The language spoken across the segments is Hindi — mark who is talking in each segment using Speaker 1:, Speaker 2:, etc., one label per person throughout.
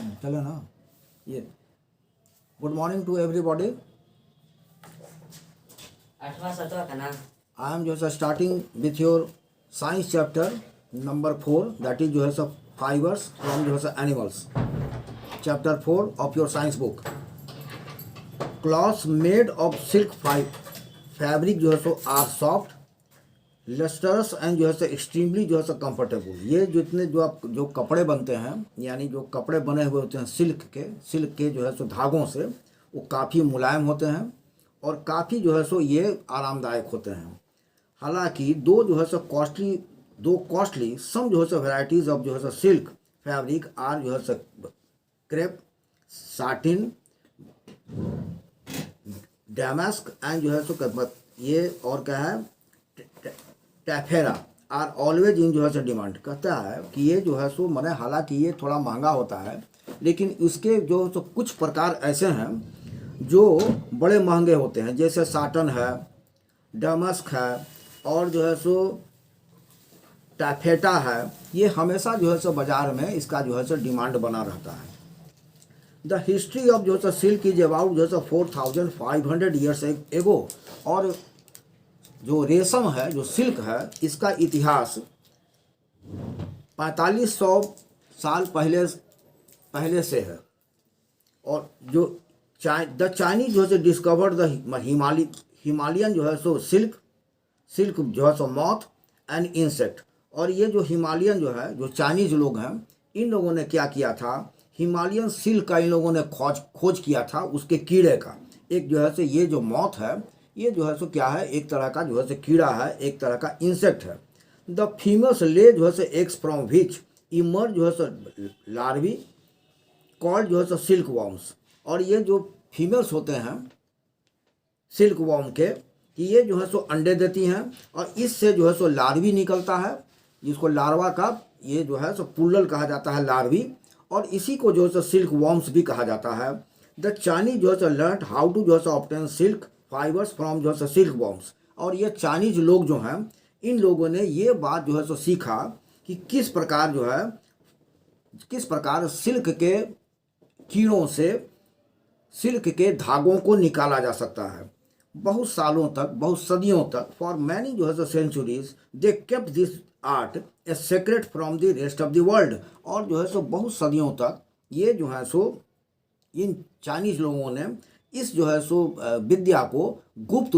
Speaker 1: चलो ना ये गुड मॉर्निंग टू एवरीबॉडी।
Speaker 2: 8वां 7वां का ना।
Speaker 1: आई एम जो है starting with your science chapter number 4 that is जो है सब फाइबर्स फ्रॉम जो है animals chapter 4 of your science book. Clothes made of silk fabric जो है सो आर सॉफ्ट लस्टरस एंड जो है सो एक्सट्रीमली जो है सो कंफर्टेबल। ये जितने जो कपड़े बनते हैं यानी जो कपड़े बने हुए होते हैं सिल्क के जो है सो धागों से वो काफ़ी मुलायम होते हैं और काफ़ी जो है सो ये आरामदायक होते हैं। हालांकि दो जो है सो कॉस्टली सम जो है सो वेराइटीज़ ऑफ जो है सो सिल्क फैब्रिक आर जो है सो क्रेप साटिन डैमास्क एंड जो है सो ये और क्या है टैफेरा आर ऑलवेज इन जो है सो डिमांड। कहता है कि ये जो है सो मैंने हालांकि ये थोड़ा महंगा होता है लेकिन इसके जो सो कुछ प्रकार ऐसे हैं जो बड़े महंगे होते हैं, जैसे साटन है, डैमास्क है और जो है सो टैफेटा है। ये हमेशा जो है सो बाज़ार में इसका जो है सो डिमांड बना रहता है। द हिस्ट्री ऑफ जो है सिल्क इज अबाउट जो है 4500 ईयर्स एगो। और जो रेशम है जो सिल्क है इसका इतिहास 4500 साल पहले से है। और जो द चाइनीज जो है डिस्कवर्ड द हिमालयन जो है सो सिल्क जो है सो मॉथ एंड इंसेक्ट। और ये जो हिमालयन जो है जो चाइनीज लोग हैं इन लोगों ने क्या किया था, हिमालयन सिल्क का इन लोगों ने खोज किया था, उसके कीड़े का। एक जो है सो ये जो मॉथ है ये जो है सो क्या है, एक तरह का जो है सो कीड़ा है, एक तरह का इंसेक्ट है। द फीमेल्स ले जो है सो एग्स फ्रॉम विच इमर्ज जो है सो लार्वी कॉल्ड जो है सो सिल्क वॉर्म्स। और ये जो फीमेल्स होते हैं सिल्क वॉर्म के कि ये जो है सो अंडे देती हैं और इससे जो है सो लार्वी निकलता है, जिसको लार्वा का ये जो है सो पुल्लल कहा जाता है, लार्वी। और इसी को जो है सो सिल्क वॉर्म्स भी कहा जाता है। द चाइनीज जो है सो लर्न हाउ टू जो है सो ऑब्टेन सिल्क फाइबर्स फ्रॉम जो है सिल्क वॉर्म्स। और ये चाइनीज लोग जो हैं इन लोगों ने ये बात जो है सो सीखा कि किस प्रकार सिल्क के कीड़ों से सिल्क के धागों को निकाला जा सकता है। बहुत सालों तक, बहुत सदियों तक, फॉर मैनी जो है सो centuries they kept this art a secret from the rest of the world. और जो है सो बहुत सदियों तक ये जो है सो इन चाइनीज लोगों ने इस जो है सो विद्या को गुप्त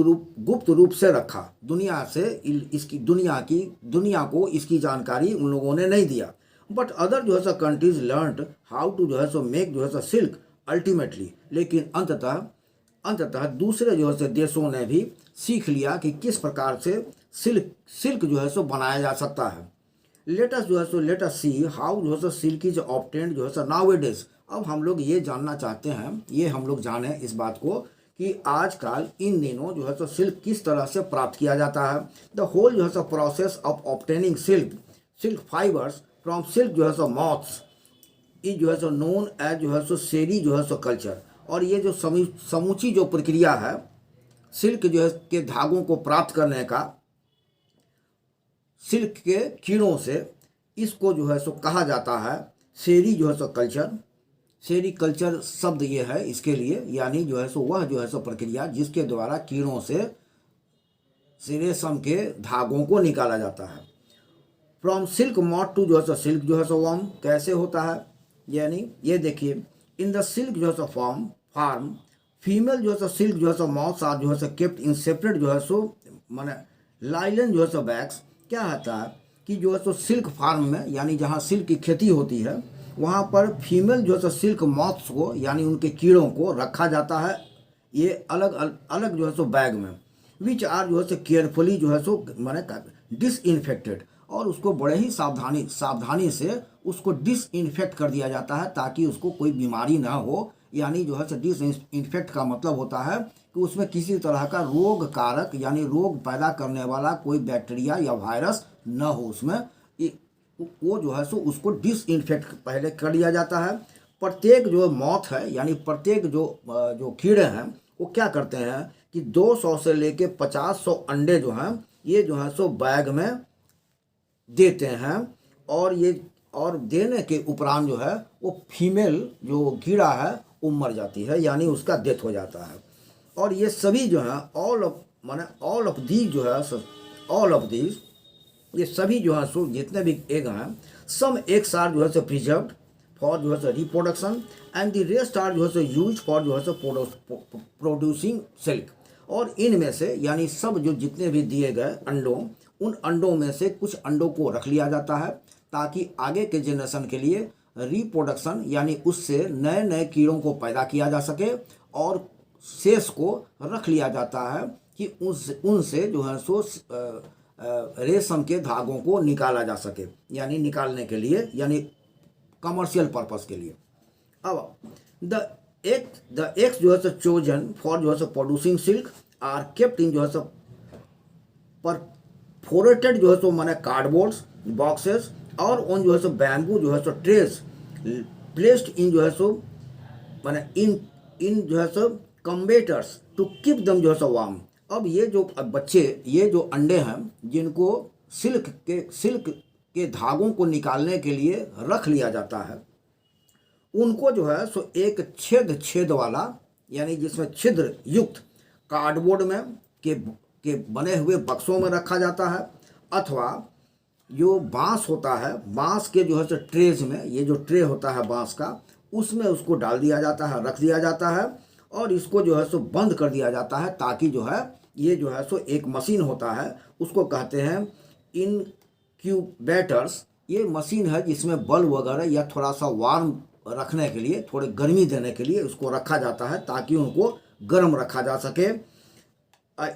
Speaker 1: रूप से रखा। दुनिया को इसकी जानकारी उन लोगों ने नहीं दिया। बट अदर जो है सो कंट्रीज लर्न हाउ टू जो है सो मेक जो है सो सिल्क अल्टीमेटली। लेकिन अंततः दूसरे जो है सो देशों ने भी सीख लिया कि किस प्रकार से सिल्क जो है सो बनाया जा सकता है। लेट अस सी हाउ जो है सो सिल्क इज ऑब्टेन्ड जो है सो नाउअडेज। अब हम लोग ये जानना चाहते हैं, ये हम लोग जाने इस बात को कि आजकल इन दिनों जो है सो सिल्क किस तरह से प्राप्त किया जाता है। द होल जो है so process of obtaining silk fibres from silk जो है सो मॉथ्स इज जो है सो नोन एज जो है सो सेरी जो है सो कल्चर। और ये जो समूची जो प्रक्रिया है सिल्क जो है के धागों को प्राप्त करने का सिल्क के कीड़ों से, इसको जो है सो कहा जाता है सेरी जो है सो कल्चर। सेरी कल्चर शब्द ये है इसके लिए, यानी जो है सो वह जो है सो प्रक्रिया जिसके द्वारा कीड़ों से रेशम के धागों को निकाला जाता है। फ्रॉम सिल्क मॉथ टू जो है सो सिल्क जो है सो वॉर्म कैसे होता है, यानी ये देखिए इन द सिल्क जो है सो फार्म फीमेल जो है सो सिल्क जो है सो मॉथ्स आर जो है सो केप्ट इन सेपरेट जो है सो माने लाइलन जो है सो बैग्स। क्या होता है कि जो है सो सिल्क फार्म में यानी जहाँ सिल्क की खेती होती है वहाँ पर फीमेल जो है सो सिल्क मॉथ्स को यानी उनके कीड़ों को रखा जाता है ये अलग अलग जो है सो बैग में, विच आर जो है सो केयरफुली जो है सो माने डिसइंफेक्टेड। और उसको बड़े ही सावधानी से उसको डिसइंफेक्ट कर दिया जाता है ताकि उसको कोई बीमारी ना हो। यानी जो है सो डिसइंफेक्ट का मतलब होता है कि उसमें किसी तरह का रोग कारक यानी रोग पैदा करने वाला कोई बैक्टीरिया या वायरस न हो उसमें, वो जो है सो उसको डिसइंफेक्ट पहले कर दिया जाता है। प्रत्येक जो मॉथ है यानी प्रत्येक जो कीड़े हैं वो क्या करते हैं कि 200 से लेके 50 अंडे जो हैं ये जो है सो बैग में देते हैं। और ये और देने के उपरांत जो है वो फीमेल जो कीड़ा है वो मर जाती है, यानी उसका डेथ हो जाता है। और ये सभी जो है ऑल ऑफ दीज जो है ऑल ऑफ दीज, ये सभी जो है सो जितने भी एग हैं, सम एग्स आर जो है सो प्रिजर्व्ड फॉर जो है so reproduction and the rest are जो है सो यूज फॉर जो है सो प्रोड्यूसिंग सिल्क। और इनमें से यानी सब जो जितने भी दिए गए अंडों, उन अंडों में से कुछ अंडों को रख लिया जाता है ताकि आगे के जनरेशन के लिए रिप्रोडक्शन यानी उससे नए नए कीड़ों को पैदा किया जा सके, और शेष को रख लिया जाता है कि उनसे जो है सो रेशम के धागों को निकाला जा सके, यानी निकालने के लिए, यानी कमर्शियल पर्पस के लिए। अब द एग्स जो है सो चोजन फॉर जो है सो producing silk are kept in जो है सो परफोरेटेड जो है सो माने कार्डबोर्ड्स बॉक्सेस और ऑन जो है सो बैम्बू जो है सो ट्रेस प्लेस्ड इन जो है सो माने इन जो है सो कम्बेटर्स टू कीप दम जो है सो वार्म। अब ये जो बच्चे, ये जो अंडे हैं जिनको सिल्क के धागों को निकालने के लिए रख लिया जाता है, उनको जो है सो एक छेद वाला यानी जिसमें छिद्र युक्त कार्डबोर्ड में के बने हुए बक्सों में रखा जाता है, अथवा जो बांस होता है, बांस के जो है सो ट्रेज में, ये जो ट्रे होता है बांस का, उसमें उसको डाल दिया जाता है, रख दिया जाता है, और इसको जो है सो बंद कर दिया जाता है ताकि जो है ये जो है सो एक मशीन होता है, उसको कहते हैं इनक्यूबेटर्स। ये मशीन है जिसमें बल्ब वगैरह या थोड़ा सा वार्म रखने के लिए, थोड़े गर्मी देने के लिए उसको रखा जाता है ताकि उनको गर्म रखा जा सके।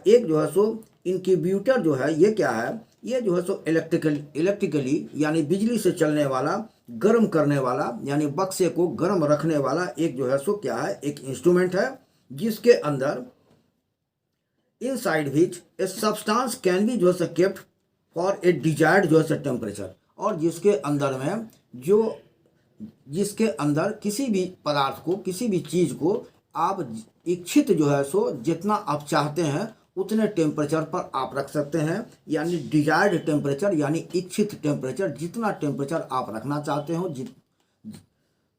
Speaker 1: एक जो है सो इनक्यूबेटर जो है ये क्या है, ये जो है सो इलेक्ट्रिकली यानी बिजली से चलने वाला, गर्म करने वाला, यानी बक्से को गर्म रखने वाला एक जो है सो क्या है, एक इंस्ट्रूमेंट है जिसके अंदर inside which a substance can be जो है केप्ट फॉर ए डिजायर्ड जो है टेम्परेचर, और जिसके अंदर में जिसके अंदर किसी भी पदार्थ को, किसी भी चीज़ को आप इच्छित जो है सो जितना आप चाहते हैं उतने टेम्परेचर पर आप रख सकते हैं, यानी डिजायर्ड टेम्परेचर यानी इच्छित टेम्परेचर, जितना टेम्परेचर आप रखना चाहते हो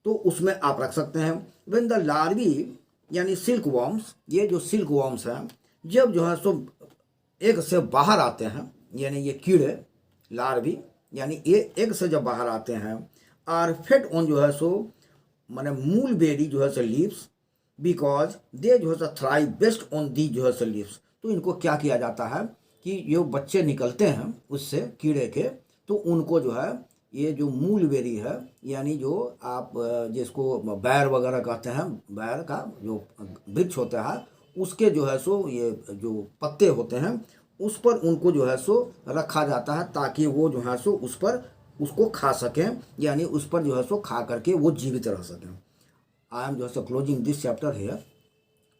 Speaker 1: तो उसमें आप रख सकते हैं। व्हेन द लार्वी यानी सिल्क वॉर्म्स, ये जो सिल्क वॉर्म्स हैं जब जो है सो एग से बाहर आते हैं, यानी ये कीड़े लार्वी यानी ये एग से जब बाहर आते हैं, आर फेड ऑन जो है सो माने मूल बेरी जो है सो लीव्स, बिकॉज दे जो है सो थ्राइव बेस्ट ऑन दी जो है सो लीव्स। तो इनको क्या किया जाता है कि ये बच्चे निकलते हैं उससे कीड़े के, तो उनको जो है ये जो मूल बेरी है यानी जो आप जिसको बैर वगैरह कहते हैं, बैर का जो वृक्ष होता है उसके जो है सो ये जो पत्ते होते हैं उस पर उनको जो है सो रखा जाता है ताकि वो जो है सो उस पर उसको खा सकें, यानी उस पर जो है सो खा करके वो जीवित रह सकें। आई एम जो है सो closing this chapter here.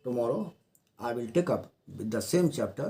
Speaker 1: Tomorrow I will take up with the same chapter